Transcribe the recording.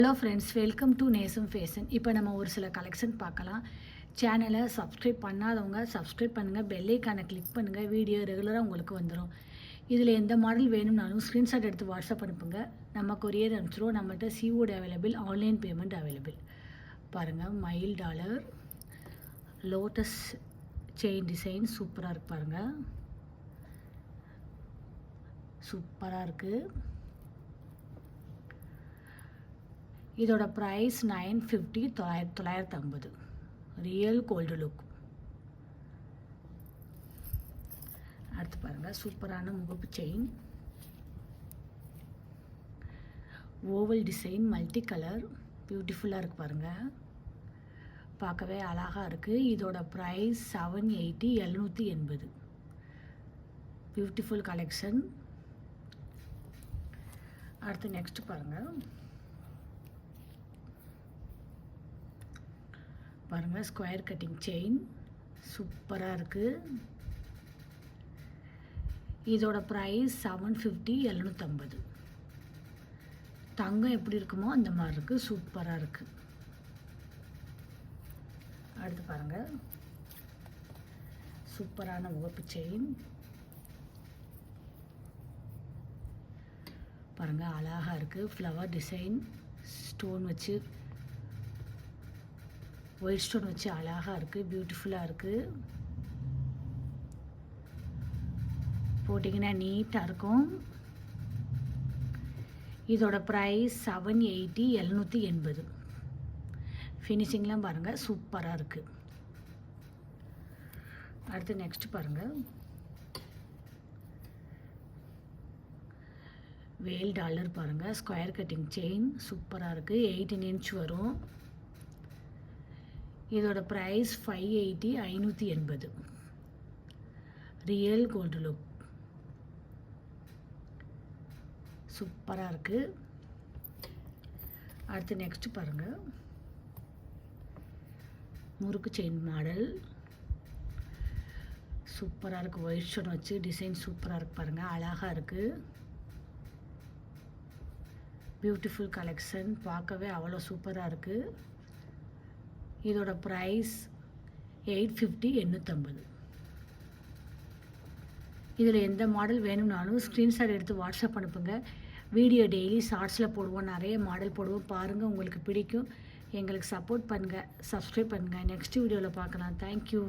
Hello friends, welcome to நேசம் fashion. இப்போ நம்ம ஒரு சில கலெக்ஷன் பார்க்கலாம். சேனலை சப்ஸ்கிரைப் பண்ணாதவங்க சப்ஸ்கிரைப் பண்ணுங்கள், பெல் ஐக்கானை கிளிக் பண்ணுங்கள். வீடியோ ரெகுலராக உங்களுக்கு வந்துடும். இதில் எந்த மாடல் வேணும்னாலும் ஸ்க்ரீன்ஷாட் எடுத்து வாட்ஸ்அப் அனுப்புங்க, நம்ம கொரியர் அனுப்பிச்சிடுவோம். நம்மகிட்ட COD available, online payment available. பாருங்கள், மயில் டாலர் லோட்டஸ் செயின் டிசைன் சூப்பராக இருக்கு. பாருங்கள், சூப்பராக இருக்குது. இதோட ப்ரைஸ் 950, 950. Real gold look. அடுத்து பாருங்கள், சூப்பரான முகப்பு chain, oval design, multi colour, பியூட்டிஃபுல்லாக இருக்குது. பாருங்கள், பார்க்கவே அழகாக இருக்குது. இதோட ப்ரைஸ் 780, 780. Beautiful collection. அடுத்து நெக்ஸ்ட் பாருங்கள், பாருங்கள், ஸ்கொயர் கட்டிங் செயின் சூப்பராக இருக்குது. இதோட ப்ரைஸ் 750, 750. தங்கம் எப்படி இருக்குமோ அந்த மாதிரி இருக்குது, சூப்பராக இருக்குது. அடுத்து பாருங்கள், சூப்பரான முகப்பு செயின். பாருங்கள், அழகாக இருக்குது. ஃப்ளவர் டிசைன், ஸ்டோன் வச்சு, ஒயிட் ஸ்டோன் வச்சு அழகாக இருக்குது, பியூட்டிஃபுல்லாக இருக்குது. போட்டிங்கன்னா நீட்டாக இருக்கும். இதோட ப்ரைஸ் 780, 780. ஃபினிஷிங்லாம் பாருங்கள், சூப்பராக இருக்குது. அடுத்து நெக்ஸ்ட் பாருங்கள், வேல் டாலர். பாருங்கள், ஸ்கொயர் கட்டிங் செயின் சூப்பராக இருக்குது. 18 இன்ச் வரும். இதோட ப்ரைஸ் 580, 580. ரியல் கோல்டு லுக், சூப்பராக இருக்குது. அடுத்து நெக்ஸ்ட் பாருங்கள், முறுக்கு செயின் மாடல் சூப்பராக இருக்குது. ஒயிட் ஸ்டோன் வச்சு டிசைன் சூப்பராக இருக்குது. பாருங்கள், அழகாக இருக்குது. பியூட்டிஃபுல் கலெக்ஷன், பார்க்கவே அவ்வளோ சூப்பராக இருக்குது. இதோட ப்ரைஸ் 850, 850. இதில் எந்த மாடல் வேணும்னாலும் ஸ்க்ரீன்ஷாட் எடுத்து வாட்ஸ்அப் அனுப்புங்க. வீடியோ டெய்லி ஷார்ட்ஸில் போடுவோம், நிறைய மாடல் போடுவோம். பாருங்கள், உங்களுக்கு பிடிக்கும். எங்களுக்கு சப்போர்ட் பண்ணுங்கள், சப்ஸ்கிரைப் பண்ணுங்கள். நெக்ஸ்ட் வீடியோவில் பார்க்கலாம். தேங்க்யூ.